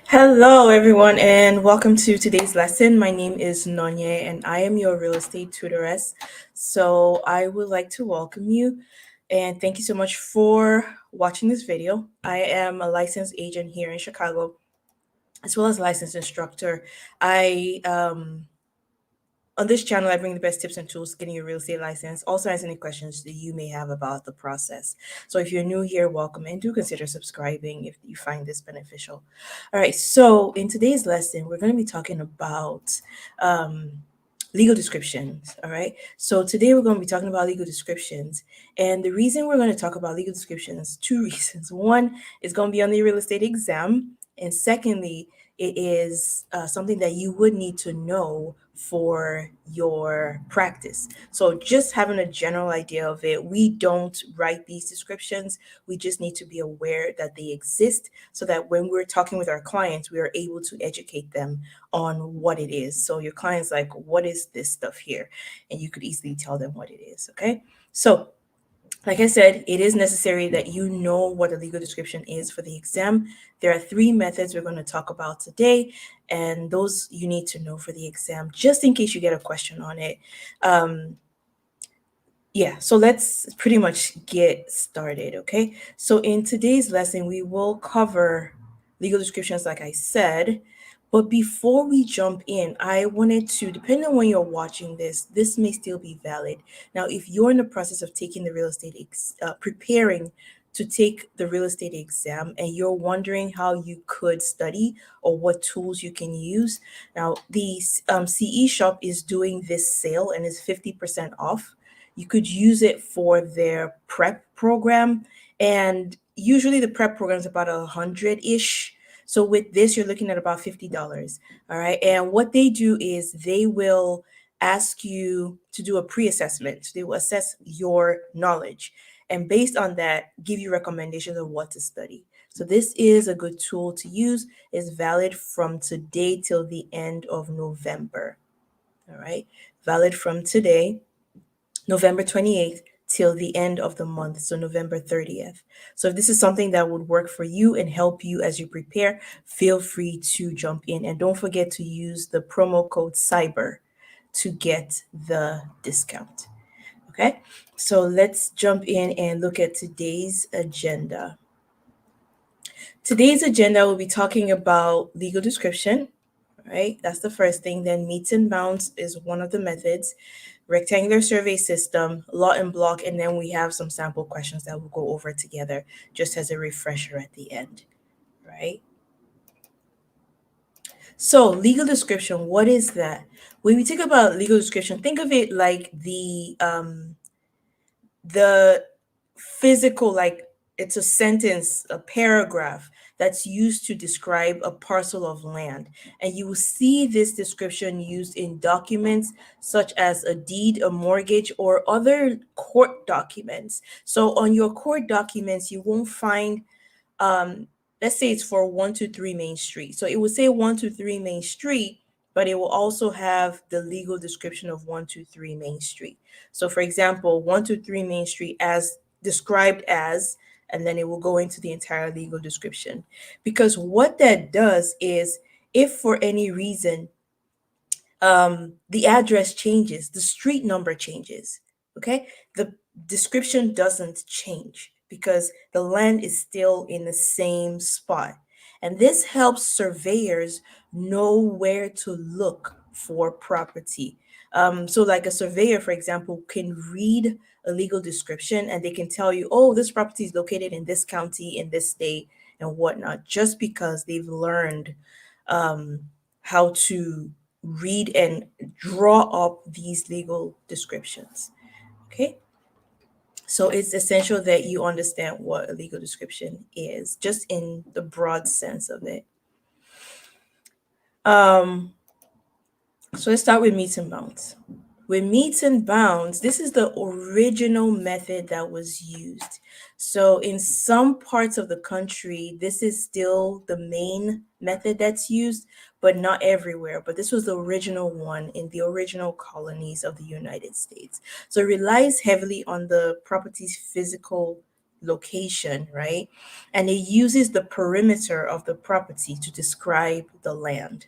Hello, everyone, and welcome to today's lesson. My name is Nonye, and I am your real estate tutoress. So, I would like to welcome you and thank you so much for watching this video. I am a licensed agent here in Chicago, as well as a licensed instructor. I On this channel, I bring the best tips and tools getting your real estate license. Also, answer any questions that you may have about the process. So, if you're new here, welcome and do consider subscribing if you find this beneficial. All right. So, in today's lesson, we're going to be talking about legal descriptions. All right. So, today we're going to be talking about legal descriptions. And the reason we're going to talk about legal descriptions, two reasons. One is going to be on the real estate exam. And secondly, it is something that you would need to know for your practice. So, just having a general idea of it, we don't write these descriptions. We just need to be aware that they exist so that when we're talking with our clients, we are able to educate them on what it is. So, your client's like, what is this stuff here? And you could easily tell them what it is. Okay. So, like I said, it is necessary that you know what a legal description is for the exam. There are three methods we're going to talk about today, and those you need to know for the exam, just in case you get a question on it. Um, yeah, so let's pretty much get started, okay? So in today's lesson, we will cover legal descriptions, like I said. But before we jump in, I wanted to, depending on when you're watching this may still be valid. Now, if you're in the process of taking the preparing to take the real estate exam, and you're wondering how you could study or what tools you can use, now the CE shop is doing this sale and is 50% off. You could use it for their prep program. And usually the prep program is about 100-ish. So with this, you're looking at about $50. All right. And what they do is they will ask you to do a pre-assessment. They will assess your knowledge. And based on that, give you recommendations of what to study. So this is a good tool to use. It's valid from today till the end of November. All right. Valid from today, November 28th, till the end of the month, so November 30th. So if this is something that would work for you and help you as you prepare, feel free to jump in. And don't forget to use the promo code CYBER to get the discount. Okay, so let's jump in and look at today's agenda. Today's agenda will be talking about legal description, right? That's the first thing. Then meets and bounds is one of the methods, rectangular survey system, lot and block, and then we have some sample questions that we'll go over together just as a refresher at the end, right? So, legal description, what is that? When we think about legal description, think of it like the physical, like it's a sentence, a paragraph that's used to describe a parcel of land. And you will see this description used in documents such as a deed, a mortgage, or other court documents. So on your court documents, you won't find, let's say it's for 123 Main Street. So it will say 123 Main Street, but it will also have the legal description of 123 Main Street. So for example, 123 Main Street as described as, and then it will go into the entire legal description. Because what that does is, if for any reason the address changes, the street number changes, okay, the description doesn't change because the land is still in the same spot. And this helps surveyors know where to look for property. So, like a surveyor, for example, can read a legal description and they can tell you, oh, this property is located in this county, in this state, and whatnot, just because they've learned um, how to read and draw up these legal descriptions. Okay. So it's essential that you understand what a legal description is, just in the broad sense of it. Um, so let's start with meets and bounds. With meets and bounds, this is the original method that was used. So in some parts of the country, this is still the main method that's used, but not everywhere. But this was the original one in the original colonies of the United States. So it relies heavily on the property's physical location, right? And it uses the perimeter of the property to describe the land.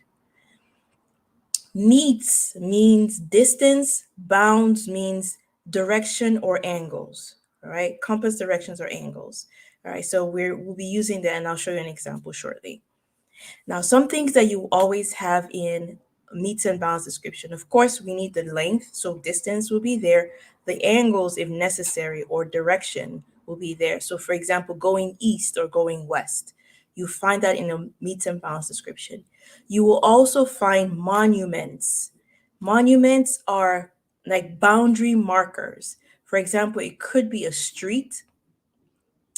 Meets means distance, bounds means direction or angles, all right? Compass directions or angles. All right, so we'll be using that and I'll show you an example shortly. Now, some things that you always have in meets and bounds description. Of course, we need the length, so distance will be there. The angles, if necessary, or direction will be there. So, for example, going east or going west, you find that in a meets and bounds description. You will also find monuments. Monuments are like boundary markers. For example, it could be a street,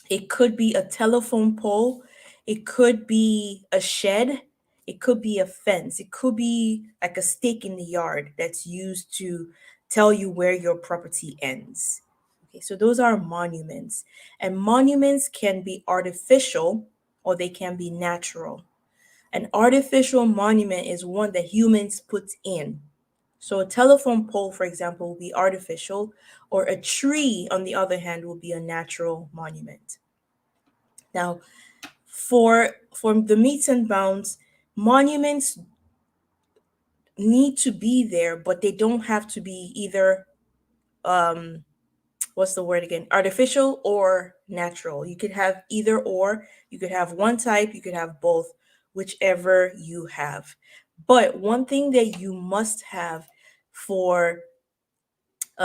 it could be a telephone pole. It could be a shed. It could be a fence. It could be like a stake in the yard that's used to tell you where your property ends. Okay, so those are monuments. And monuments can be artificial or they can be natural. An artificial monument is one that humans put in. So a telephone pole, for example, will be artificial, or a tree, on the other hand, will be a natural monument. Now, for the meets and bounds, monuments need to be there, but they don't have to be either um what's the word again? Artificial or natural. You could have either or, you could have one type, you could have both, whichever you have. But one thing that you must have for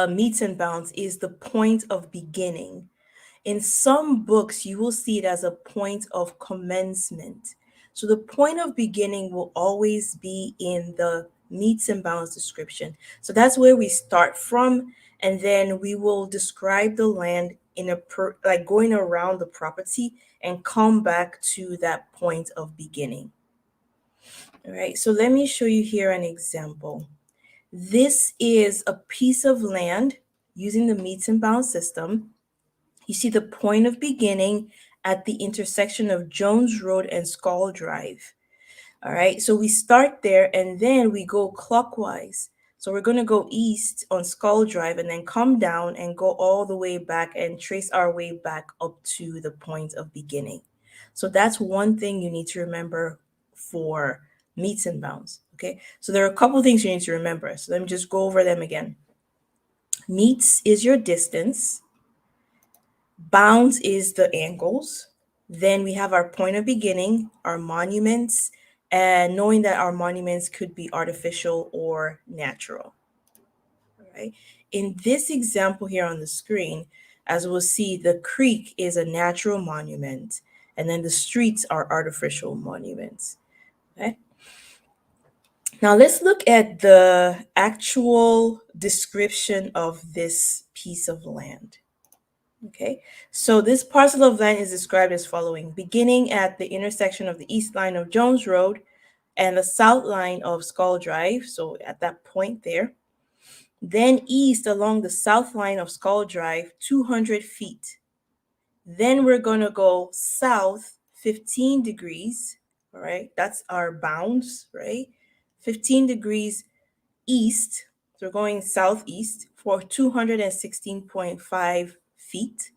meets and bounds is the point of beginning. In some books, you will see it as a point of commencement. So the point of beginning will always be in the meets and bounds description. So that's where we start from, and then we will describe the land in like going around the property and come back to that point of beginning. All right, so let me show you here an example. This is a piece of land using the meets and bounds system. You see the point of beginning at the intersection of Jones Road and Skull Drive. All right, so we start there and then we go clockwise. So we're going to go east on Skull Drive and then come down and go all the way back and trace our way back up to the point of beginning. So that's one thing you need to remember for meets and bounds. Okay, so there are a couple things you need to remember. So let me just go over them again. Meets is your distance. Bounds is the angles. Then we have our point of beginning, our monuments, and knowing that our monuments could be artificial or natural. All right. In this example here on the screen, as we'll see, the creek is a natural monument, and then the streets are artificial monuments. Okay. Now let's look at the actual description of this piece of land. Okay, so this parcel of land is described as following: beginning at the intersection of the east line of Jones Road and the south line of Skull Drive, so at that point there. Then east along the south line of Skull Drive, 200 feet. Then we're going to go south 15 degrees, all right? That's our bounds, right? 15 degrees east, so we're going southeast for 216.5 feet,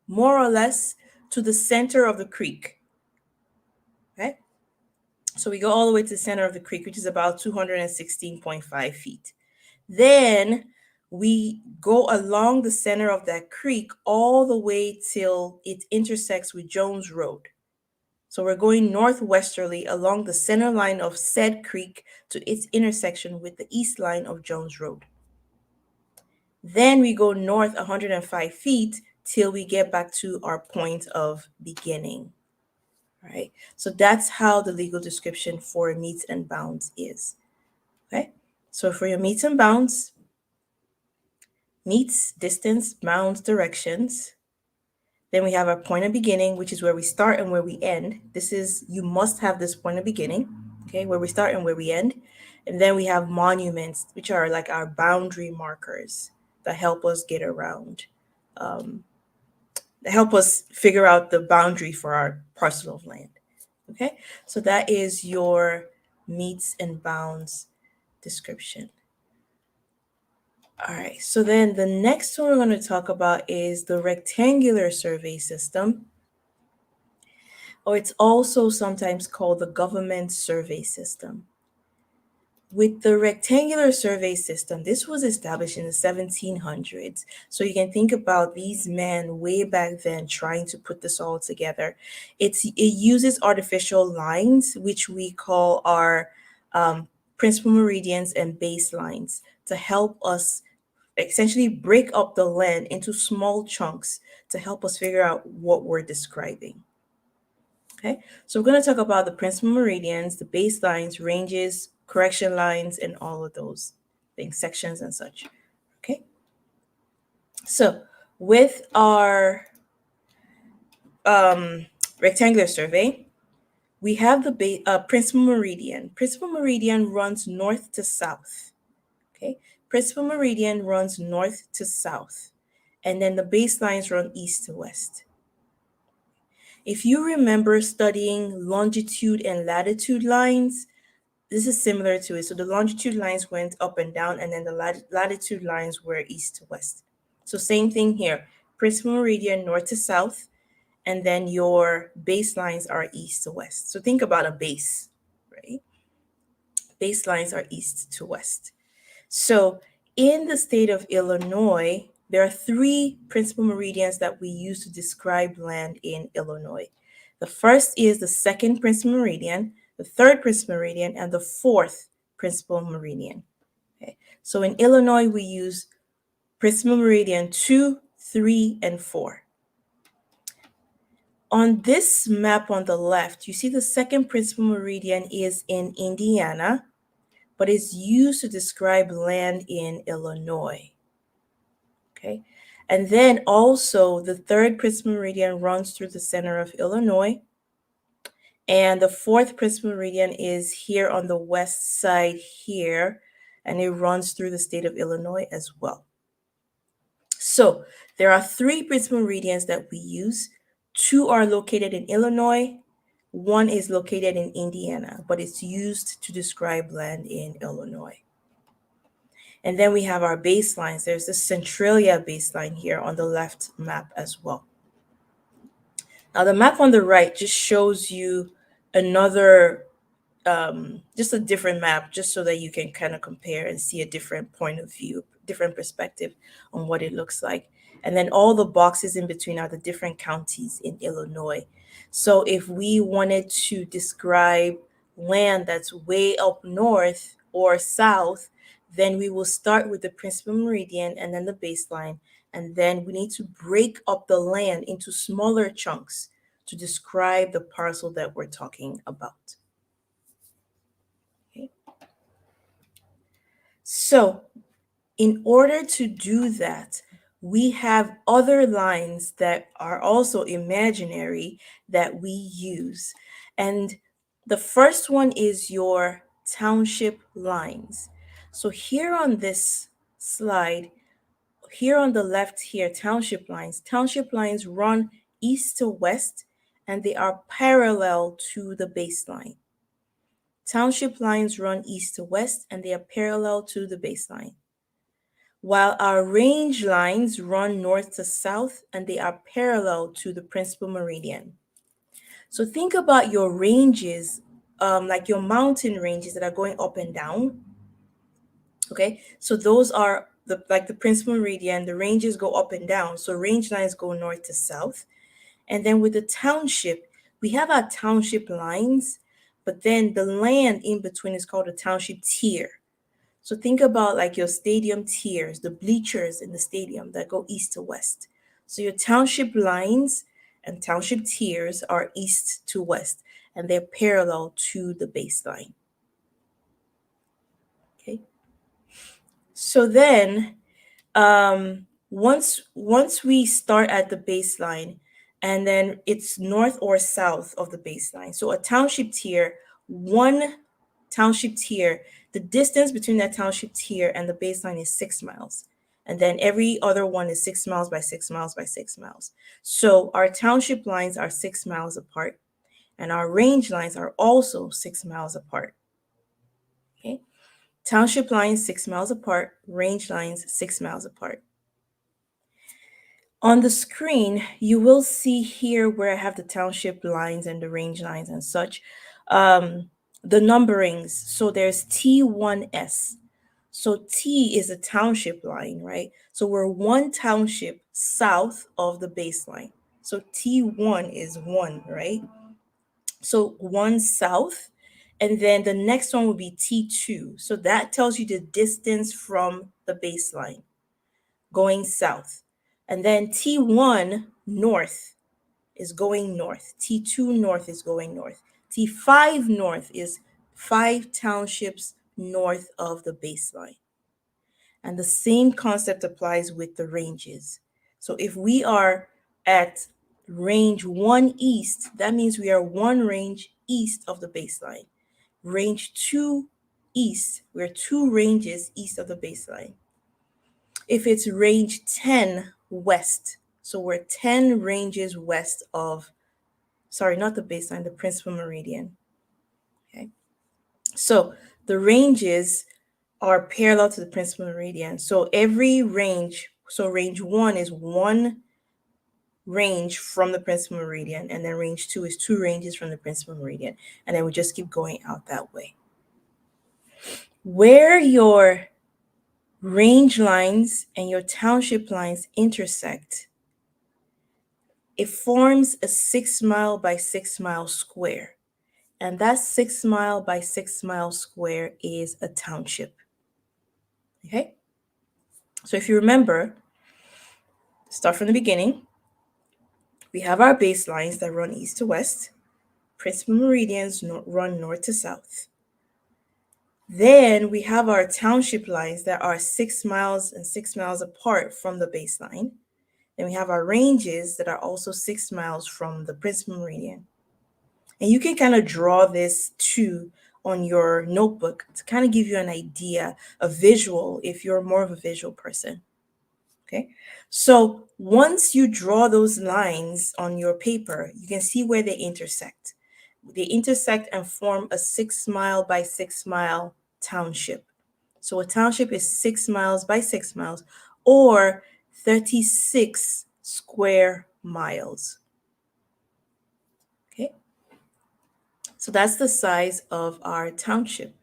more or less to the center of the creek. Okay, so we go all the way to the center of the creek, which is about 216.5 feet. Then we go along the center of that creek all the way till it intersects with Jones Road. So we're going northwesterly along the center line of said creek to its intersection with the east line of Jones Road. Then we go north 105 feet till we get back to our point of beginning. Right? So that's how the legal description for meets and bounds is. Okay? So for your meets and bounds, meets, distance, bounds, directions. Then we have our point of beginning, which is where we start and where we end. This is, you must have this point of beginning, okay, where we start and where we end. And then we have monuments, which are like our boundary markers that help us get around, that help us figure out the boundary for our parcel of land. Okay, so that is your meets and bounds description. All right, so then the next one we're going to talk about is the rectangular survey system, or it's also sometimes called the government survey system. With the rectangular survey system, this was established in the 1700s. So you can think about these men way back then trying to put this all together. It uses artificial lines, which we call our principal meridians and baselines, to help us essentially break up the land into small chunks to help us figure out what we're describing. Okay, so we're going to talk about the principal meridians, the baselines, ranges, correction lines, and all of those things, sections and such. Okay, so with our rectangular survey, we have the principal meridian. Principal meridian runs north to south. Okay, principal meridian runs north to south, and then the baselines run east to west. If you remember studying longitude and latitude lines, this is similar to it. So the longitude lines went up and down, and then the latitude lines were east to west. So same thing here, principal meridian north to south, and then your baselines are east to west. So think about a base, right? Baselines are east to west. So in the state of Illinois, there are three principal meridians that we use to describe land in Illinois. The first is the second principal meridian, the third principal meridian, and the fourth principal meridian. Okay. So in Illinois, we use principal meridian 2, 3, and 4. On this map on the left, you see the second principal meridian is in Indiana, but is used to describe land in Illinois. Okay. And then also the third principal meridian runs through the center of Illinois. And the fourth principal meridian is here on the west side here, and it runs through the state of Illinois as well. So there are three principal meridians that we use. Two are located in Illinois. One is located in Indiana, but it's used to describe land in Illinois. And then we have our baselines. There's the Centralia baseline here on the left map as well. Now the map on the right just shows you another, just a different map, just so that you can kind of compare and see a different point of view, different perspective on what it looks like. And then all the boxes in between are the different counties in Illinois. So if we wanted to describe land that's way up north or south, then we will start with the principal meridian and then the baseline. And then we need to break up the land into smaller chunks to describe the parcel that we're talking about. Okay. So in order to do that, we have other lines that are also imaginary that we use. And the first one is your township lines. So here on this slide, here on the left here, township lines run east to west, and they are parallel to the baseline. Township lines run east to west, and they are parallel to the baseline. While our range lines run north to south, and they are parallel to the principal meridian. So think about your ranges, like your mountain ranges that are going up and down. Okay, so those are the principal meridian. The ranges go up and down, so range lines go north to south. And then with the township, we have our township lines, but then the land in between is called a township tier. So think about like your stadium tiers, the bleachers in the stadium that go east to west. So your township lines and township tiers are east to west, and they're parallel to the baseline. Okay. So then once we start at the baseline, and then it's north or south of the baseline. So a township tier, one township tier, the distance between that township tier and the baseline is 6 miles. And then every other one is 6 miles by 6 miles by 6 miles. So our township lines are 6 miles apart, and our range lines are also 6 miles apart. Okay. Township lines 6 miles apart, range lines 6 miles apart. On the screen, you will see here where I have the township lines and the range lines and such, um, the numberings. So there's T1S. So T is a township line, right? So we're one township south of the baseline. So T1 is one, right? So one south. And then the next one would be T2. So that tells you the distance from the baseline going south. And then T1 north is going north. T2 north is going north. T5 north is 5 townships north of the baseline. And the same concept applies with the ranges. So if we are at range 1 east, that means we are one range east of the baseline. Range 2 east, we're two ranges east of the baseline. If it's range 10 west, so we're 10 ranges west of, sorry, not the baseline, the principal meridian. Okay. So the ranges are parallel to the principal meridian. So every range, so range 1 is one range from the principal meridian, and then range 2 is two ranges from the principal meridian. And then we just keep going out that way. Where your range lines and your township lines intersect, it forms a 6 mile by 6 mile square. And that 6 mile by 6 mile square is a township. Okay? So if you remember, start from the beginning. We have our baselines that run east to west. Principal meridians run north to south. Then we have our township lines that are 6 miles and 6 miles apart from the baseline. Then we have our ranges that are also 6 miles from the principal meridian. And you can kind of draw this too on your notebook to kind of give you an idea, a visual, if you're more of a visual person. Okay. So once you draw those lines on your paper, you can see where they intersect. They intersect and form a 6 mile by 6 mile township. So a township is 6 miles by 6 miles or 36 square miles. Okay. So that's the size of our township.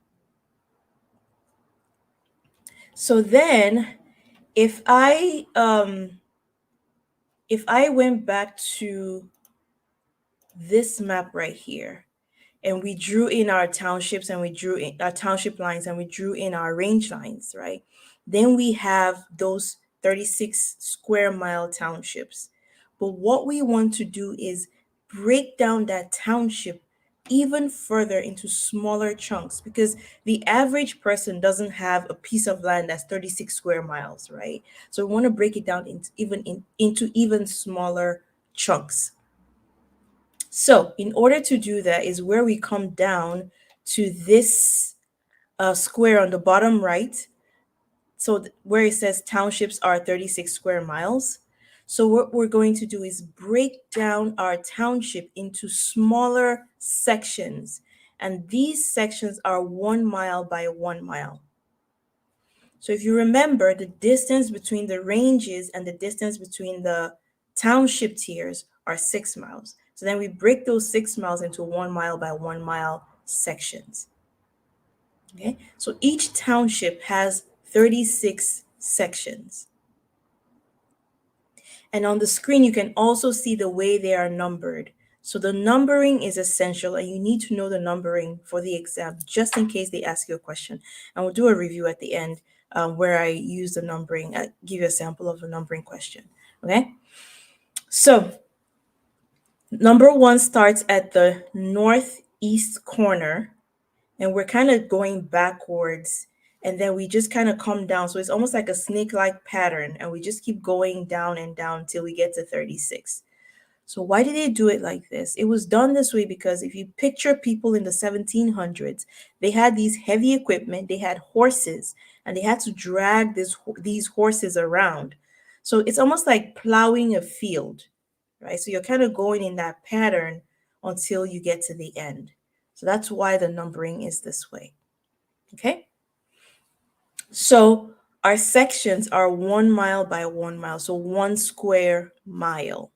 So then if I went back to this map right here, and we drew in our townships and we drew in our township lines and we drew in our range lines, right? Then we have those 36 square mile townships. But what we want to do is break down that township even further into smaller chunks because the average person doesn't have a piece of land that's 36 square miles, right? So we want to break it down into even smaller chunks. So in order to do that is where we come down to this square on the bottom right. So where it says townships are 36 square miles. So what we're going to do is break down our township into smaller sections. And these sections are 1 mile by 1 mile. So if you remember, the distance between the ranges and the distance between the township tiers are 6 miles. So then we break those 6 miles into 1 mile by 1 mile sections. Okay, so each township has 36 sections. And on the screen, you can also see the way they are numbered. So the numbering is essential, and you need to know the numbering for the exam just in case they ask you a question. And we'll do a review at the end where I use the numbering, give you a sample of a numbering question. Okay, so number 1 starts at the northeast corner, and we're kind of going backwards, and then we just kind of come down. So it's almost like a snake-like pattern, and we just keep going down and down till we get to 36. So why did they do it like this? It was done this way because if you picture people in the 1700s, they had these heavy equipment, they had horses, and they had to drag these horses around. So it's almost like plowing a field, right? So you're kind of going in that pattern until you get to the end. So that's why the numbering is this way. Okay? So our sections are 1 mile by 1 mile, so 1 square mile.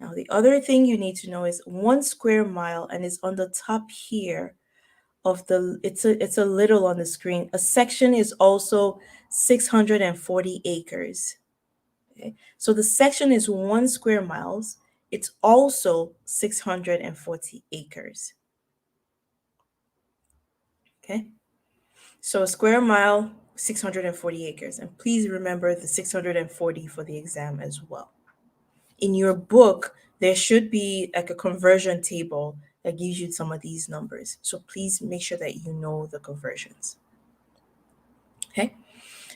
Now, the other thing you need to know is 1 square mile, and it's on the top here of the, it's a little on the screen. A section is also 640 acres. Okay, so the section is 1 square miles. It's also 640 acres. Okay, so a square mile, 640 acres. And please remember the 640 for the exam as well. In your book, there should be like a conversion table that gives you some of these numbers. So please make sure that you know the conversions. Okay.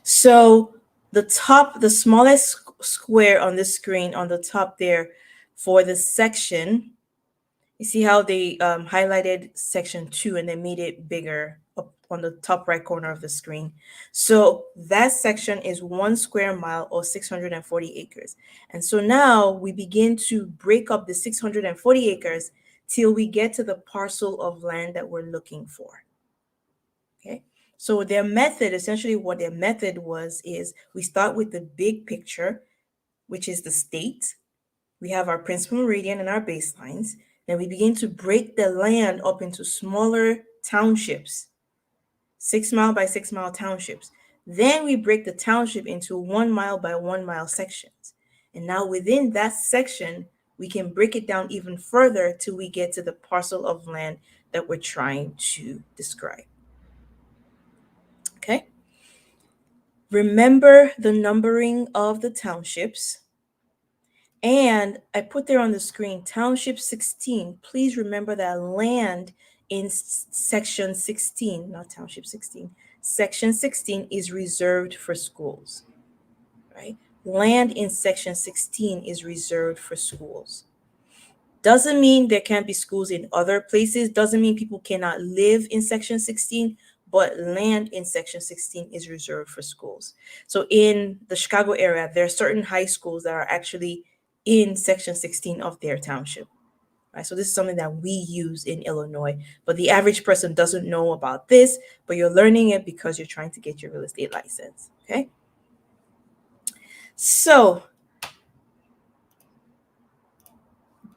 So the smallest square on the screen on the top there for the section, you see how they highlighted section 2 and they made it bigger up on the top right corner of the screen. So that section is 1 square mile or 640 acres. And so now we begin to break up the 640 acres till we get to the parcel of land that we're looking for. Okay. So their method, essentially what their method was, is we start with the big picture, which is the state. We have our principal meridian and our baselines. Then we begin to break the land up into smaller townships, 6 mile by 6 mile townships. Then we break the township into 1 mile by 1 mile sections. And now within that section, we can break it down even further till we get to the parcel of land that we're trying to describe. Okay. Remember the numbering of the townships. And I put there on the screen Township 16. Please remember that land in section 16, not Township 16, section 16 is reserved for schools, right? Land in section 16 is reserved for schools. Doesn't mean there can't be schools in other places, doesn't mean people cannot live in section 16, but land in section 16 is reserved for schools. So in the Chicago area, there are certain high schools that are actually in section 16 of their township. Right? So this is something that we use in Illinois, but the average person doesn't know about this, but you're learning it because you're trying to get your real estate license. Okay. So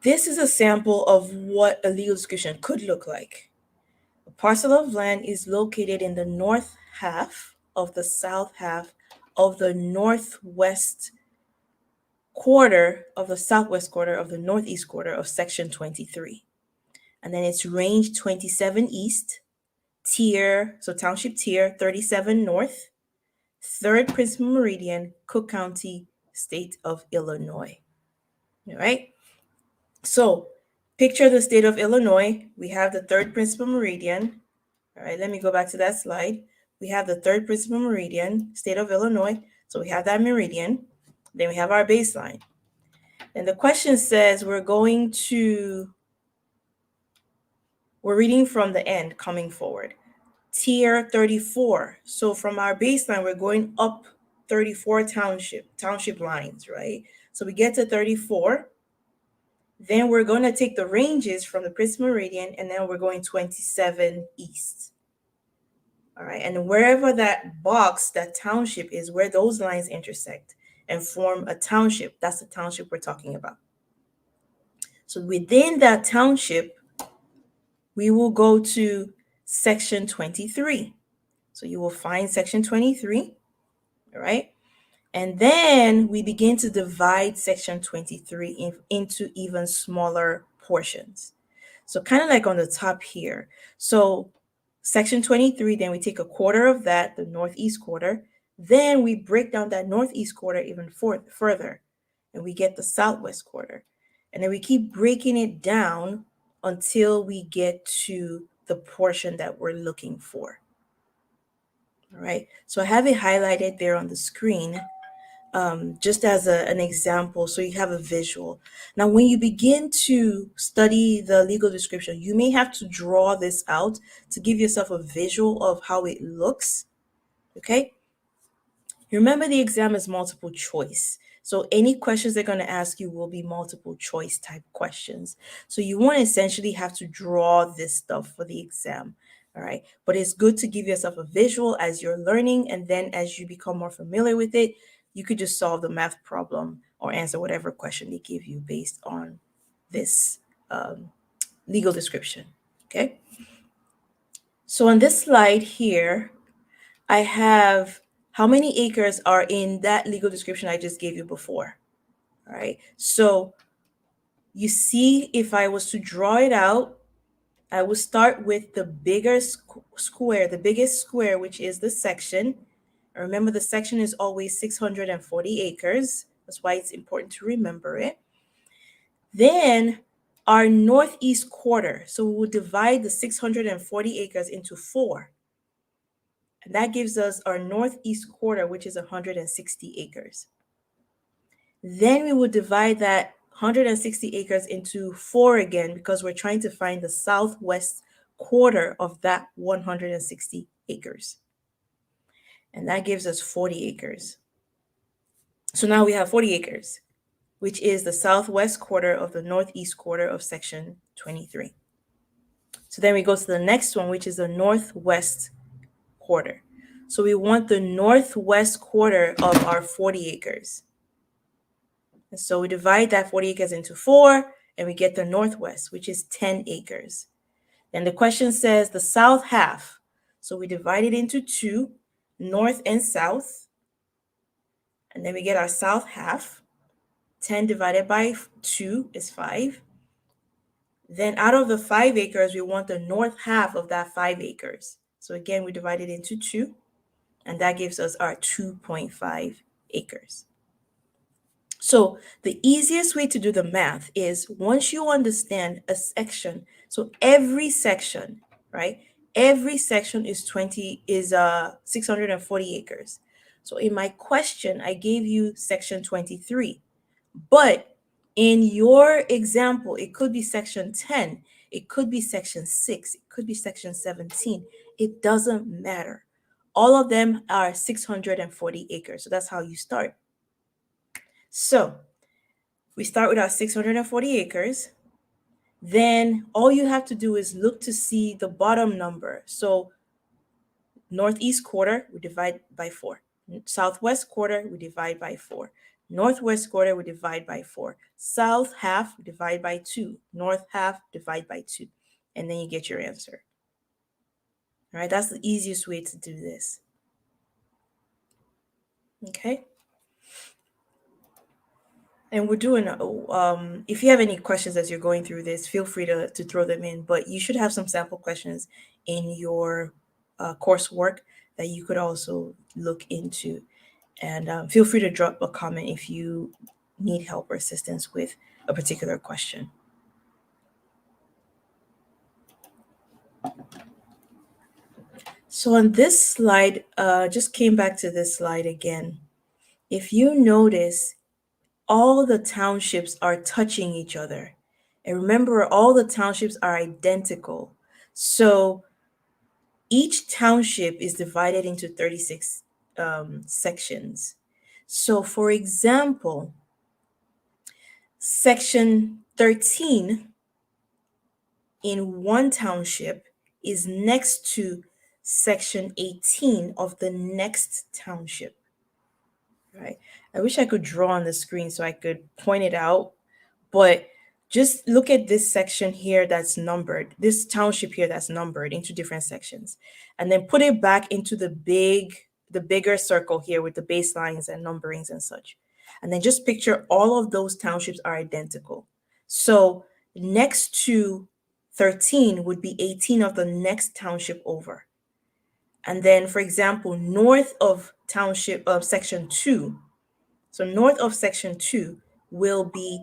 this is a sample of what a legal description could look like. A parcel of land is located in the north half of the south half of the northwest quarter of the southwest quarter of the northeast quarter of section 23. And then it's range 27 east, tier, so township tier 37 north, third principal meridian, Cook County, state of Illinois. All right. So picture the state of Illinois. We have the third principal meridian. All right, let me go back to that slide. We have the third principal meridian, state of Illinois. So we have that meridian. Then we have our baseline. And the question says we're reading from the end coming forward. Tier 34. So from our baseline, we're going up 34 township lines, right? So we get to 34. Then we're going to take the ranges from the principal meridian, and then we're going 27 east. All right, and wherever that box, that township is, where those lines intersect and form a township, that's the township we're talking about. So within that township, we will go to section 23. So you will find section 23, all right? And then we begin to divide section 23 into even smaller portions. So kind of like on the top here. So section 23, then we take a quarter of that, the northeast quarter. Then we break down that northeast quarter even further, and we get the southwest quarter. And then we keep breaking it down until we get to the portion that we're looking for. All right, so I have it highlighted there on the screen. Just as an example, so you have a visual. Now, when you begin to study the legal description, you may have to draw this out to give yourself a visual of how it looks, okay? Remember, the exam is multiple choice. So any questions they're going to ask you will be multiple choice type questions. So you want to essentially have to draw this stuff for the exam, All right. But it's good to give yourself a visual as you're learning. And then as you become more familiar with it, you could just solve the math problem or answer whatever question they give you based on this legal description. Okay. So on this slide here, I have how many acres are in that legal description I just gave you before. All right. So you see, if I was to draw it out, I will start with the bigger square, the biggest square, which is the section. Remember, the section is always 640 acres. That's why it's important to remember it. Then our northeast quarter. So we will divide the 640 acres into 4. And that gives us our northeast quarter, which is 160 acres. Then we will divide that 160 acres into 4 again, because we're trying to find the southwest quarter of that 160 acres. And that gives us 40 acres. So now we have 40 acres, which is the southwest quarter of the northeast quarter of section 23. So then we go to the next one, which is the northwest quarter. So we want the northwest quarter of our 40 acres. And so we divide that 40 acres into 4, and we get the northwest, which is 10 acres. Then the question says the south half. So we divide it into 2, north and south. And then we get our south half. 10 divided by 2 is 5. Then out of the 5 acres, we want the north half of that 5 acres. So again, we divide it into 2, and that gives us our 2.5 acres. So the easiest way to do the math is once you understand a section, so every section, right? Every section is 640 acres. So in my question, I gave you section 23. But in your example, it could be section 10, it could be section 6, it could be section 17. It doesn't matter. All of them are 640 acres. So that's how you start. So we start with our 640 acres. Then all you have to do is look to see the bottom number. So northeast quarter, we divide by 4. Southwest quarter, we divide by 4. Northwest quarter, we divide by 4. South half, we divide by 2. North half, divide by 2. And then you get your answer. All right, that's the easiest way to do this. Okay. And we're doing, if you have any questions as you're going through this, feel free to throw them in. But you should have some sample questions in your coursework that you could also look into. And feel free to drop a comment if you need help or assistance with a particular question. So on this slide, just came back to this slide again. If you notice, all the townships are touching each other. And remember, all the townships are identical. So each township is divided into 36 sections. So for example, section 13 in one township is next to section 18 of the next township. Right? I wish I could draw on the screen so I could point it out, but just look at this section here that's numbered, this township here that's numbered into different sections, and then put it back into the bigger circle here with the baselines and numberings and such. And then just picture all of those townships are identical. So next to 13 would be 18 of the next township over. And then, for example, north of township of section 2, so north of section 2 will be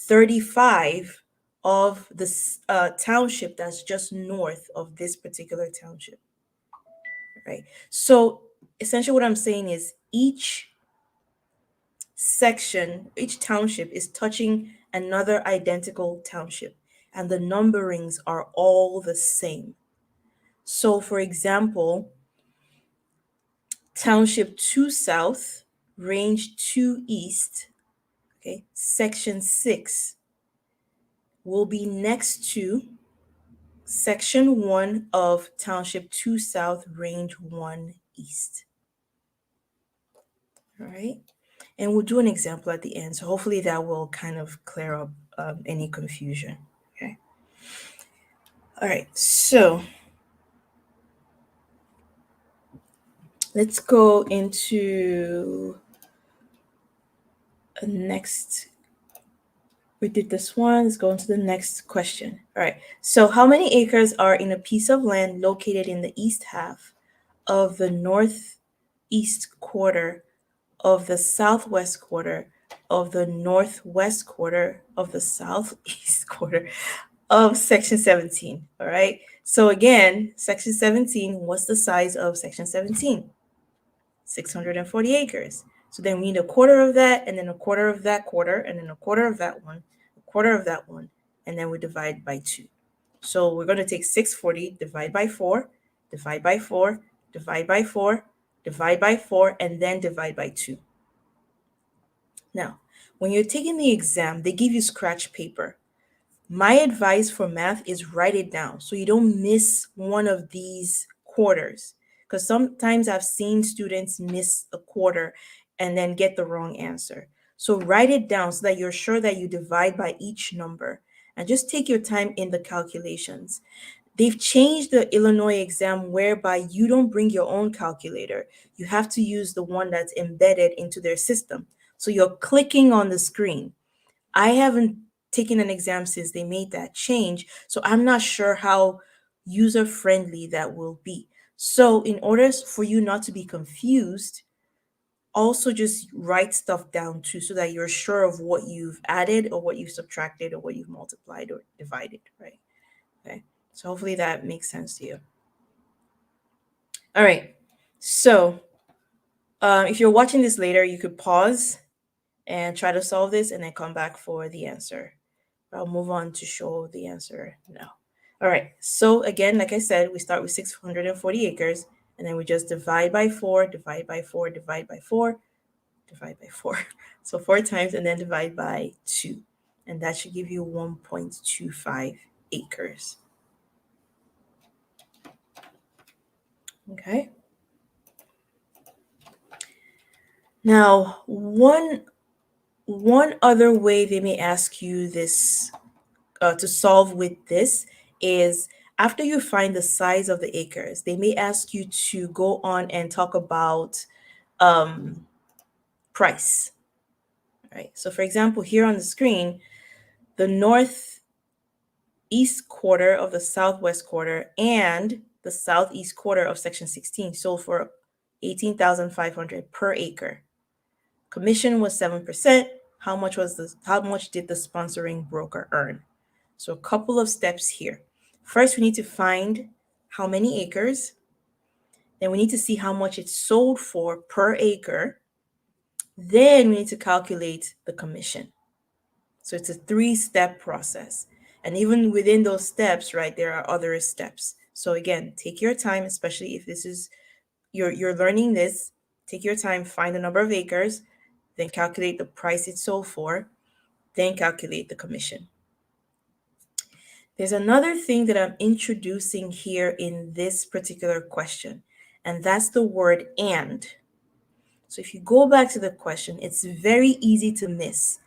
35 of the township that's just north of this particular township, right? So essentially what I'm saying is each section, each township is touching another identical township, and the numberings are all the same. So for example, township 2 south, range 2 east, okay, section 6 will be next to Section 1 of Township 2 South, Range 1 East. All right. And we'll do an example at the end. So hopefully that will kind of clear up any confusion. Okay. All right. So let's go into a next. We did this one. Let's go into the next question. All right. So how many acres are in a piece of land located in the east half of the northeast quarter of the southwest quarter of the northwest quarter of the southeast quarter of section 17? All right. So again, section 17, what's the size of section 17? 640 acres. So then we need a quarter of that, and then a quarter of that quarter, and then a quarter of that one, a quarter of that one, and then we divide by 2. So we're going to take 640, divide by 4, divide by 4, divide by 4, divide by 4, and then divide by 2. Now, when you're taking the exam, they give you scratch paper. My advice for math is write it down so you don't miss one of these quarters. Because sometimes I've seen students miss a quarter and then get the wrong answer. So write it down so that you're sure that you divide by each number. And just take your time in the calculations. They've changed the Illinois exam whereby you don't bring your own calculator. You have to use the one that's embedded into their system. So you're clicking on the screen. I haven't taken an exam since they made that change, so I'm not sure how user friendly that will be. So, in order for you not to be confused, also just write stuff down too so that you're sure of what you've added or what you've subtracted or what you've multiplied or divided, right? Okay. So, hopefully that makes sense to you. All right. So, if you're watching this later, you could pause and try to solve this and then come back for the answer. I'll move on to show the answer now. All right, so again, like I said, we start with 640 acres, and then we just divide by 4, divide by 4, divide by 4, divide by 4. So 4 times, and then divide by 2. And that should give you 1.25 acres. Okay. Now, one other way they may ask you this to solve with this is after you find the size of the acres, they may ask you to go on and talk about price. Right. So, for example, here on the screen, the northeast quarter of the southwest quarter and the southeast quarter of section 16 sold for 18,500 per acre. Commission was 7%. How much did the sponsoring broker earn? So a couple of steps here. First, we need to find how many acres. Then we need to see how much it's sold for per acre. Then we need to calculate the commission. So it's a 3-step process. And even within those steps, right, there are other steps. So again, take your time, especially if this is you're learning this. Take your time, find the number of acres, then calculate the price it's sold for, then calculate the commission. There's another thing that I'm introducing here in this particular question, and that's the word and. So if you go back to the question, it's very easy to miss.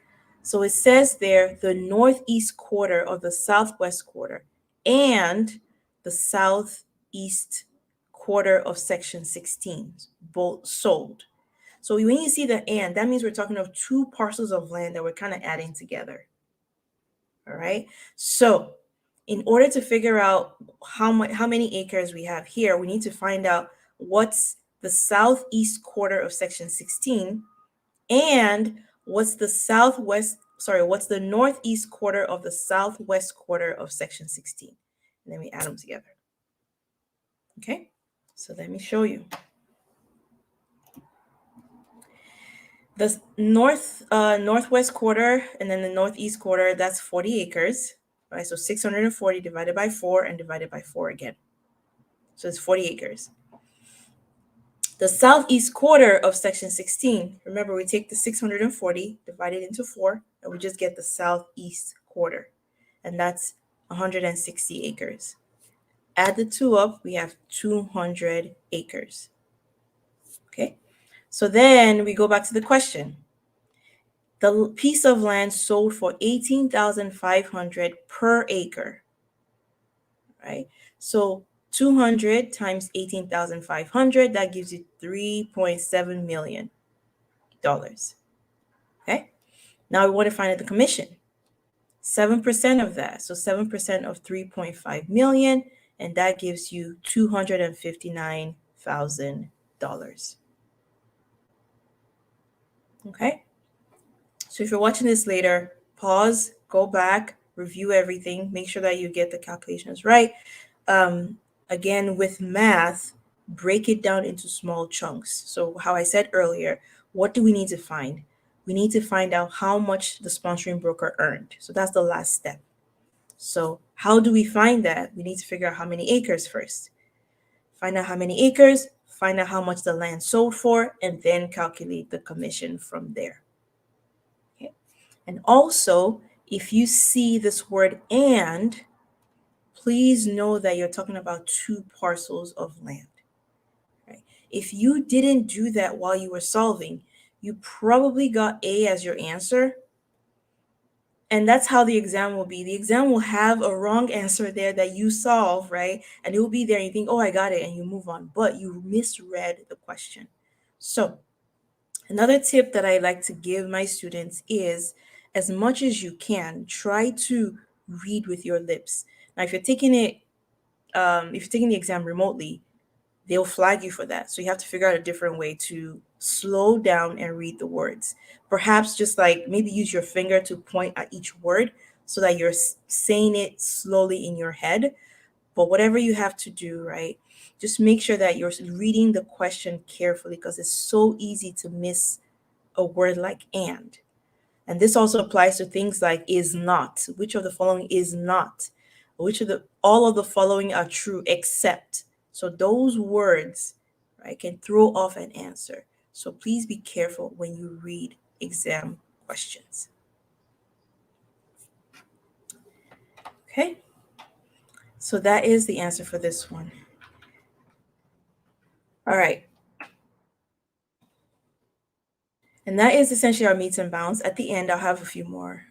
So it says there, the northeast quarter of the southwest quarter and the southeast quarter of section 16, both sold. So when you see the and, that means we're talking of 2 parcels of land that we're kind of adding together. All right. So in order to figure out how many acres we have here, we need to find out what's the southeast quarter of section 16 and what's the northeast quarter of the southwest quarter of section 16. And then we add them together. Okay, so let me show you. The northwest quarter and then the northeast quarter, that's 40 acres. Right, so 640 divided by 4 and divided by 4 again. So it's 40 acres. The southeast quarter of section 16, remember we take the 640, divide it into 4, and we just get the southeast quarter. And that's 160 acres. Add the two up, we have 200 acres. Okay, so then we go back to the question. The piece of land sold for 18,500 per acre, right? So 200 times 18,500, that gives you $3.7 million. Okay, now we want to find out the commission. 7% of that, so 7% of 3.5 million, and that gives you $259,000. Okay, so if you're watching this later, pause, go back, review everything, make sure that you get the calculations right. Again, with math, break it down into small chunks. So, how I said earlier, what do we need to find? We need to find out how much the sponsoring broker earned. So, that's the last step. So, how do we find that? We need to figure out how many acres first. Find out how many acres, find out how much the land sold for, and then calculate the commission from there. Okay. And also, if you see this word and, please know that you're talking about two parcels of land. Right? If you didn't do that while you were solving, you probably got A as your answer. And that's how the exam will be. The exam will have a wrong answer there that you solve, right? And it will be there and you think, oh, I got it, and you move on. But you misread the question. So, another tip that I like to give my students is, as much as you can, try to read with your lips. Now, if you're taking the exam remotely, they'll flag you for that. So you have to figure out a different way to slow down and read the words. Perhaps just like maybe use your finger to point at each word so that you're saying it slowly in your head. But whatever you have to do, right? Just make sure that you're reading the question carefully because it's so easy to miss a word like and. And this also applies to things like is not. Which of the following is not? Which of the all of the following are true except. So those words, right, can throw off an answer. So please be careful when you read exam questions. Okay? So that is the answer for this one. All right. And that is essentially our meets and bounds. At the end, I'll have a few more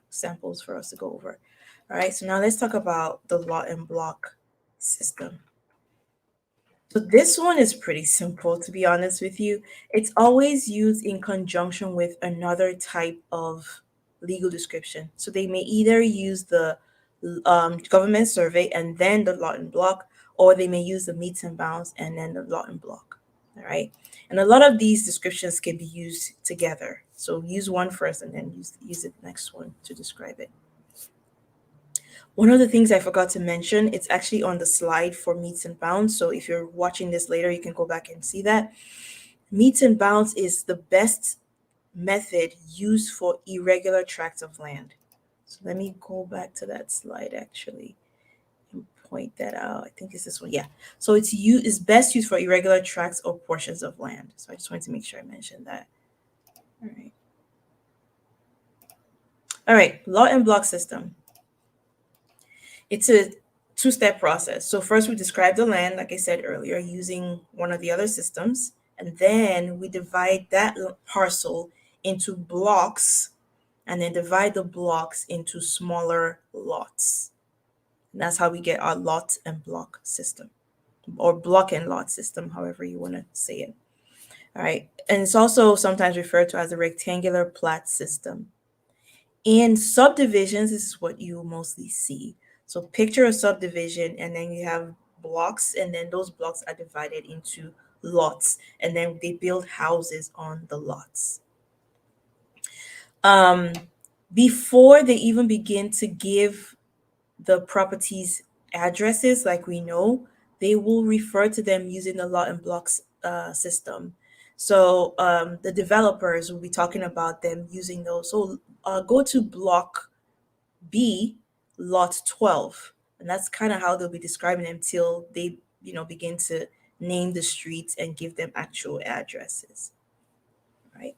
samples for us to go over. All right, so now let's talk about the lot and block system. So this one is pretty simple, to be honest with you. It's always used in conjunction with another type of legal description. So they may either use the government survey and then the lot and block, or they may use the meets and bounds and then the lot and block. All right. And a lot of these descriptions can be used together. So use one first and then use the next one to describe it. One of the things I forgot to mention, it's actually on the slide for meets and bounds. So if you're watching this later, you can go back and see that. Meets and bounds is the best method used for irregular tracts of land. So let me go back to that slide actually and point that out. I think it's this one. Yeah. So it's best used for irregular tracts or portions of land. So I just wanted to make sure I mentioned that. All right. All right. Lot and block system. It's a two-step process. So first we describe the land, like I said earlier, using one of the other systems, and then we divide that parcel into blocks, and then divide the blocks into smaller lots. And that's how we get our lot and block system, or block and lot system, however you want to say it. All right. And it's also sometimes referred to as a rectangular plat system. In subdivisions, this is what you mostly see. So picture a subdivision, and then you have blocks, and then those blocks are divided into lots, and then they build houses on the lots. Before they even begin to give the properties addresses, like we know, they will refer to them using the lot and blocks system. So the developers will be talking about them using those. So go to block B, lot 12. And that's kind of how they'll be describing them till they, begin to name the streets and give them actual addresses. Right.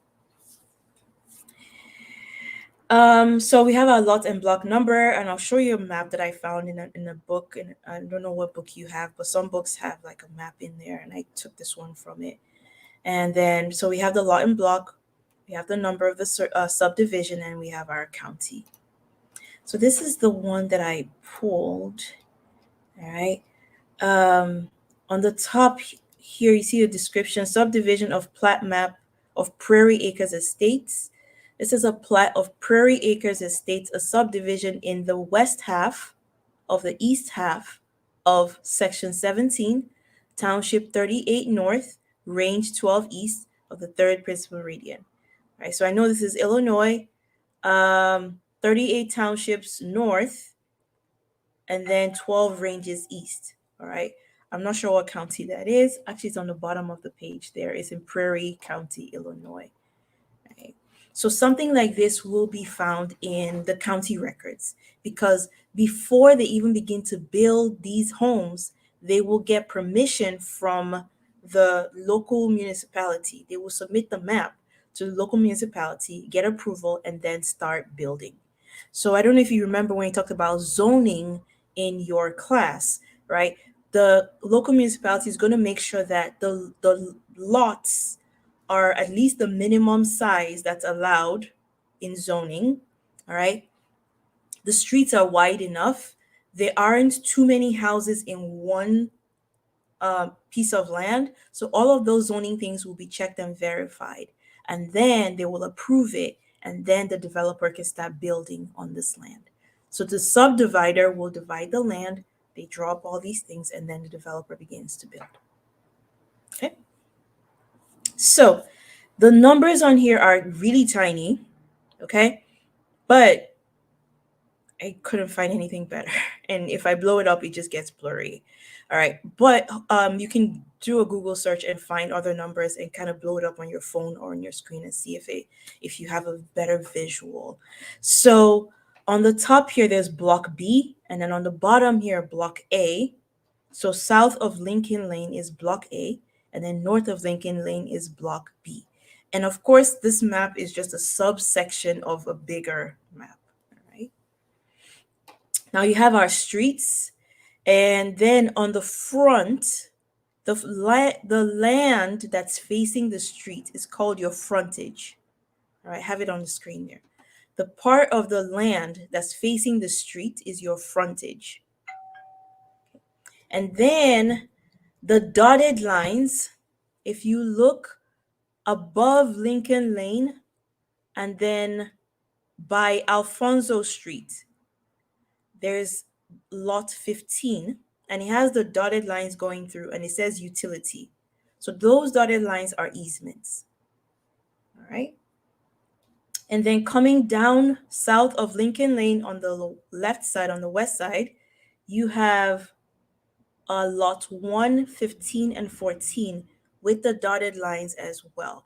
So we have our lot and block number, and I'll show you a map that I found in a book. And I don't know what book you have, but some books have like a map in there, and I took this one from it. And then, so we have the lot and block, we have the number of the subdivision, and we have our county. So this is the one that I pulled. All right. Um, on the top here, you see a description: subdivision of plat map of Prairie Acres Estates. This is a plat of Prairie Acres Estates, a subdivision in the west half of the east half of Section 17, Township 38 North, Range 12 East of the 3rd Principal Meridian. All right, so I know this is Illinois, 38 townships north, and then 12 ranges east. All right. I'm not sure what county that is. Actually, it's on the bottom of the page there. It's in Prairie County, Illinois. Right? So something like this will be found in the county records because before they even begin to build these homes, they will get permission from the local municipality. They will submit the map to the local municipality, get approval, and then start building. So I don't know if you remember when you talked about zoning in your class, right? The local municipality is going to make sure that the lots are at least the minimum size that's allowed in zoning. All right. The streets are wide enough. There aren't too many houses in one piece of land. So all of those zoning things will be checked and verified. And then they will approve it. And then the developer can start building on this land. So the subdivider will divide the land. They draw up all these things, and then the developer begins to build. Okay. So the numbers on here are really tiny, okay? But I couldn't find anything better. And if I blow it up, it just gets blurry. All right. But you can do a Google search and find other numbers and kind of blow it up on your phone or on your screen and see if you have a better visual. So on the top here, there's block B, and then on the bottom here, block A. So south of Lincoln Lane is block A, and then north of Lincoln Lane is block B. And of course, this map is just a subsection of a bigger map. All right. Now you have our streets, and then on the front, the land that's facing the street is called your frontage. All right, have it on the screen there. The part of the land that's facing the street is your frontage. And then the dotted lines, if you look above Lincoln Lane and then by Alfonso Street, there's lot 15, and it has the dotted lines going through, and it says utility. So those dotted lines are easements. All right. And then coming down south of Lincoln Lane on the left side, on the west side, you have lot 1, 15, and 14 with the dotted lines as well.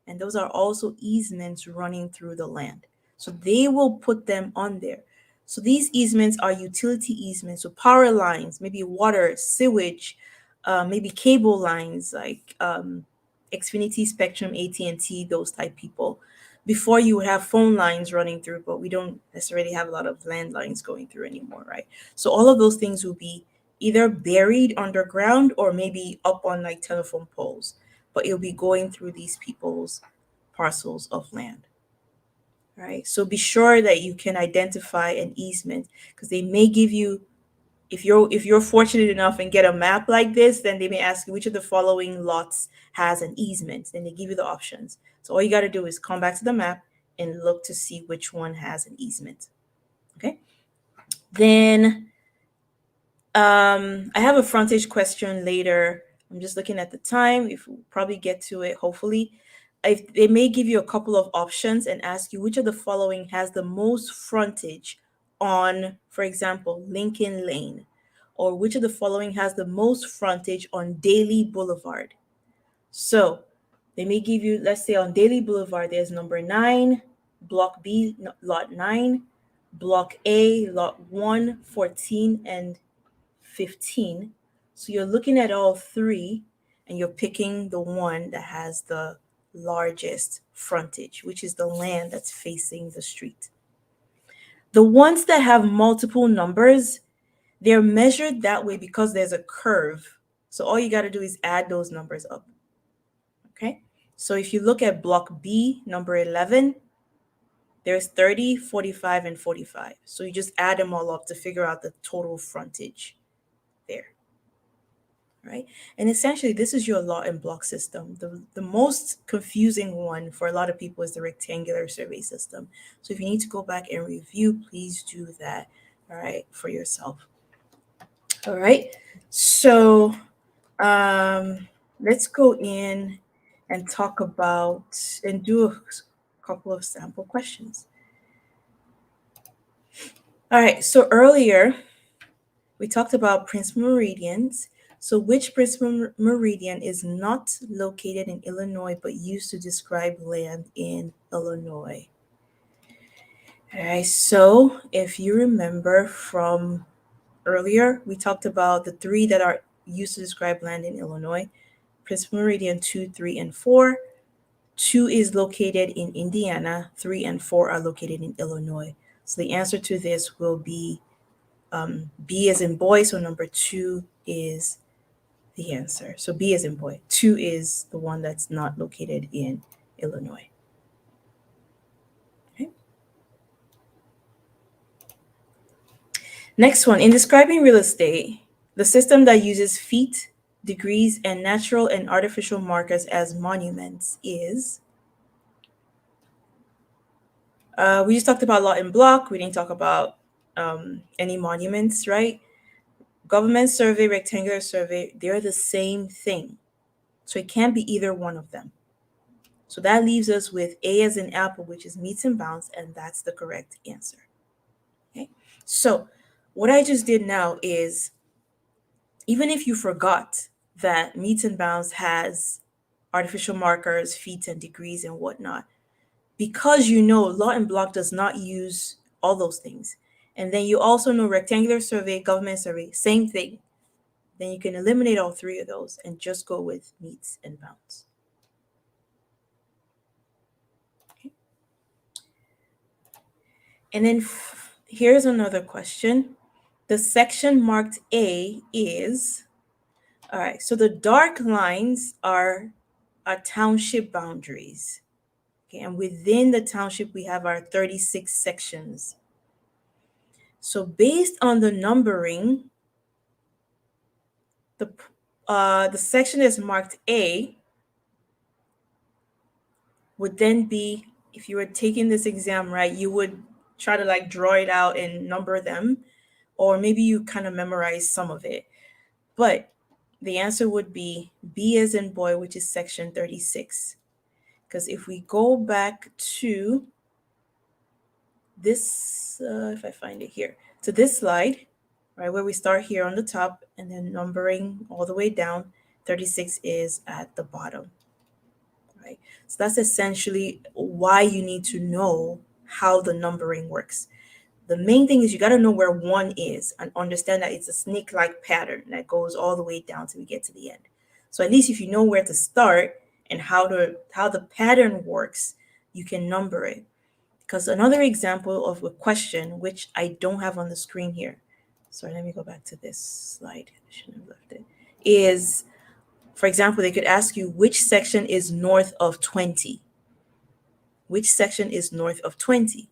And those are also easements running through the land. So they will put them on there. So these easements are utility easements, so power lines, maybe water, sewage, maybe cable lines like Xfinity, Spectrum, AT&T, those type people. Before you would have phone lines running through, but we don't necessarily have a lot of landlines going through anymore, right? So all of those things will be either buried underground or maybe up on like telephone poles, but it'll be going through these people's parcels of land. Right. So be sure that you can identify an easement because they may give you, if you're fortunate enough and get a map like this, then they may ask you which of the following lots has an easement. Then they give you the options. So all you got to do is come back to the map and look to see which one has an easement. Okay. Then I have a frontage question later. I'm just looking at the time. If we'll probably get to it, hopefully. If they may give you a couple of options and ask you which of the following has the most frontage on, for example, Lincoln Lane, or which of the following has the most frontage on Daly Boulevard. So they may give you, let's say on Daly Boulevard, there's number 9, block B, lot 9, block A, lot 1, 14, and 15. So you're looking at all three and you're picking the one that has the largest frontage, which is the land that's facing the street. The ones that have multiple numbers, they're measured that way because there's a curve. So all you got to do is add those numbers up. Okay? So if you look at block B, number 11, there's 30, 45, and 45. So you just add them all up to figure out the total frontage there. Right? And essentially, this is your lot and block system. The most confusing one for a lot of people is the rectangular survey system. So if you need to go back and review, please do that, all right, for yourself. All right. So let's go in and talk about and do a couple of sample questions. All right. So earlier, we talked about principal meridians. So which principal meridian is not located in Illinois but used to describe land in Illinois? All right, so if you remember from earlier, we talked about the three that are used to describe land in Illinois: principal meridian 2, 3, and 4. 2 is located in Indiana, 3 and 4 are located in Illinois. So the answer to this will be B as in boy, so number 2 is the answer. So B as in boy. 2 is the one that's not located in Illinois. Okay. Next one, in describing real estate, the system that uses feet, degrees, and natural and artificial markers as monuments is. We just talked about lot and block. We didn't talk about any monuments, right? Government survey, rectangular survey, they're the same thing. So it can't be either one of them. So that leaves us with A as in apple, which is meets and bounds, and that's the correct answer. Okay. So what I just did now is, even if you forgot that meets and bounds has artificial markers, feet and degrees and whatnot, because you know lot and block does not use all those things, and then you also know rectangular survey, government survey, same thing, then you can eliminate all three of those and just go with meets and bounds. Okay. And then here's another question. The section marked A is, all right, so the dark lines are township boundaries. Okay, and within the township, we have our 36 sections. So based on the numbering, the section that's marked A would then be, if you were taking this exam, right, you would try to like draw it out and number them, or maybe you kind of memorize some of it. But the answer would be B as in boy, which is section 36. Because if we go back to this, if I find it here, to this slide, right, where we start here on the top and then numbering all the way down, 36 is at the bottom, right? So that's essentially why you need to know how the numbering works. The main thing is you got to know where 1 is and understand that it's a snake-like pattern that goes all the way down till we get to the end. So at least if you know where to start and how the pattern works, you can number it. Because another example of a question, which I don't have on the screen here, sorry, let me go back to this slide. I shouldn't have left it. Is, for example, they could ask you which section is north of 20. Which section is north of 20?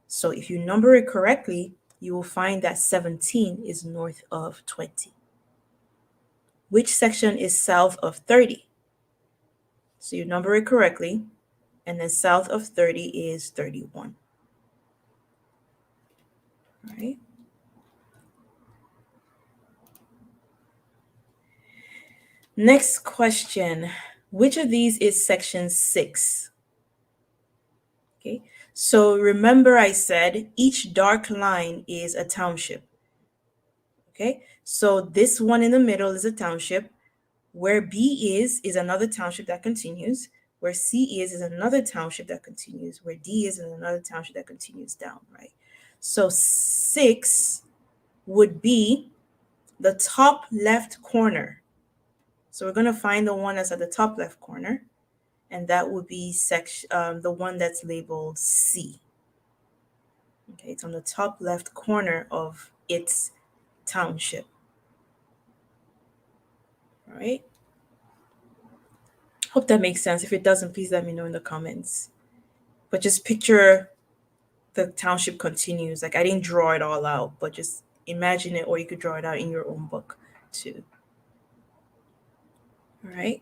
So if you number it correctly, you will find that 17 is north of 20. Which section is south of 30? So you number it correctly, and then south of 30 is 31. All right. Next question. Which of these is section 6? Okay, so remember I said each dark line is a township. Okay, so this one in the middle is a township. Where B is another township that continues. Where C is another township that continues. Where D is another township that continues down, right? So 6 would be the top left corner. So we're going to find the one that's at the top left corner, and that would be the one that's labeled C. Okay, it's on the top left corner of its township. All right. Hope that makes sense. If it doesn't, please let me know in the comments. But just picture the township continues. Like I didn't draw it all out, but just imagine it, or you could draw it out in your own book too. All right.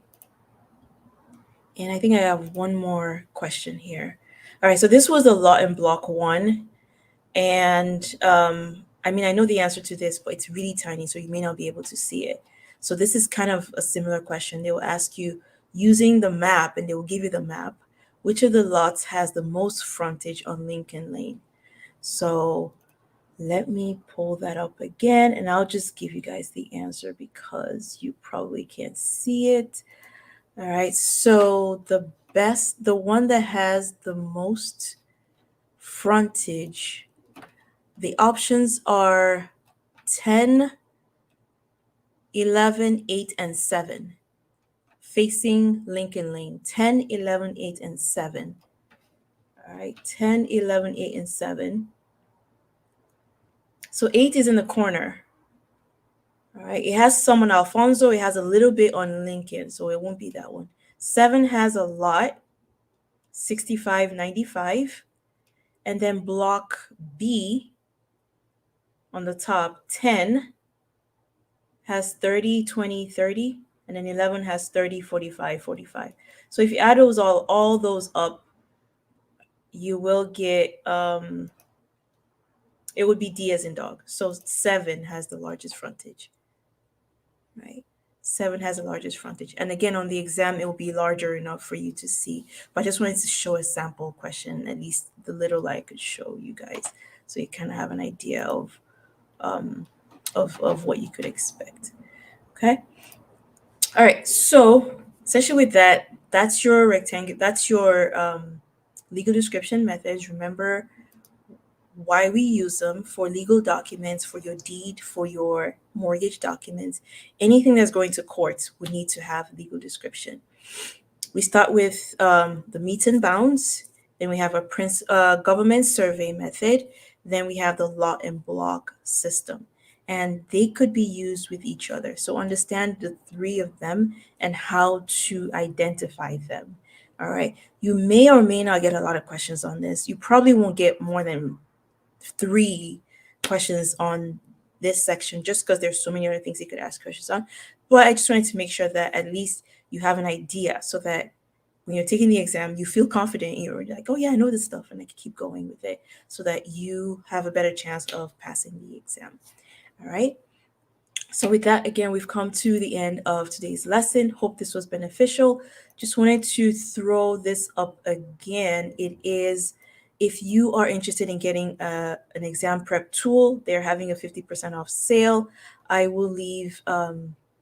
And I think I have one more question here. All right. So this was a lot in block one. And I mean, I know the answer to this, but it's really tiny, so you may not be able to see it. So this is kind of a similar question. They will ask you using the map, and they will give you the map, which of the lots has the most frontage on Lincoln Lane? So let me pull that up again, and I'll just give you guys the answer because you probably can't see it. All right, so the one that has the most frontage, the options are 10, 11, 8, and 7, facing Lincoln Lane. 10, 11, 8, and 7. All right, 10, 11, 8, and 7. So 8 is in the corner. All right, it has some on Alfonso, it has a little bit on Lincoln, so it won't be that one. 7 has a lot, 65, 95. And then block B on the top, 10 has 30, 20, 30, and then 11 has 30, 45, 45. So if you add all those up, you will get it would be D as in dog. So 7 has the largest frontage, right? 7 has the largest frontage. And again, on the exam, it will be larger enough for you to see. But I just wanted to show a sample question, at least the little I could show you guys, so you kind of have an idea um, of what you could expect. Okay. All right. So essentially with that, that's your rectangle. That's your legal description methods. Remember why we use them: for legal documents, for your deed, for your mortgage documents. Anything that's going to court would need to have legal description. We start with the meets and bounds. Then we have a government survey method. Then we have the lot and block system. And they could be used with each other. So understand the three of them and how to identify them. All right. You may or may not get a lot of questions on this. You probably won't get more than 3 questions on this section just because there's so many other things you could ask questions on. But I just wanted to make sure that at least you have an idea so that when you're taking the exam, you feel confident. You're like, oh, yeah, I know this stuff, and I can keep going with it so that you have a better chance of passing the exam. All right. So with that, again, we've come to the end of today's lesson. Hope this was beneficial. Just wanted to throw this up again. It is, if you are interested in getting an exam prep tool, they're having a 50% off sale. I will leave a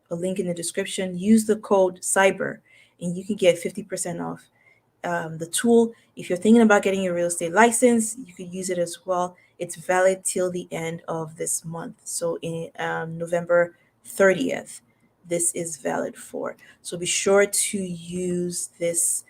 link in the description. Use the code CYBER, and you can get 50% off the tool. If you're thinking about getting your real estate license, you could use it as well. It's valid till the end of this month. So in November 30th, this is valid for. So be sure to use this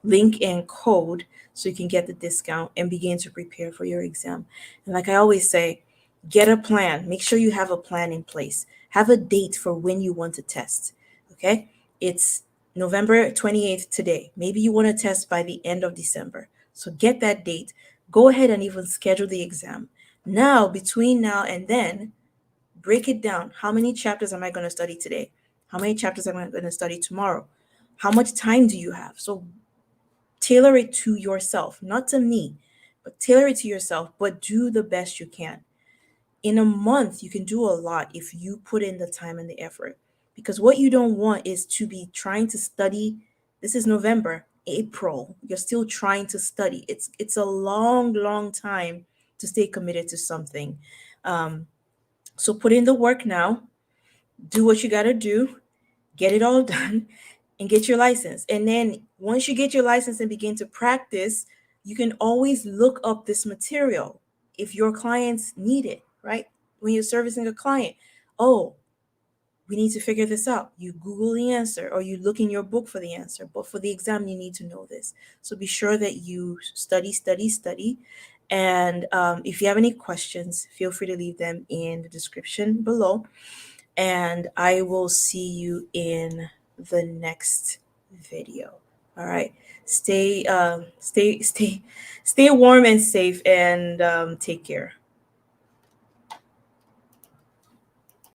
link and code so you can get the discount and begin to prepare for your exam. And like I always say, get a plan. Make sure you have a plan in place. Have a date for when you want to test. Okay? It's November 28th today. Maybe you want to test by the end of December. So get that date. Go ahead and even schedule the exam. Now, between now and then, break it down. How many chapters am I going to study today? How many chapters am I going to study tomorrow? How much time do you have? So tailor it to yourself, not to me, but tailor it to yourself, but do the best you can. In a month, you can do a lot if you put in the time and the effort. Because what you don't want is to be trying to study. This is November, April. You're still trying to study. It's a long, long time to stay committed to something. Um, so put in the work now. Do what you got to do. Get it all done and get your license. And then once you get your license and begin to practice, you can always look up this material if your clients need it, right? When you're servicing a client, oh, we need to figure this out. You Google the answer or you look in your book for the answer. But for the exam, you need to know this. So be sure that you study, study, study. And if you have any questions, feel free to leave them in the description below. And I will see you in the next video. All right. Stay warm and safe, and take care.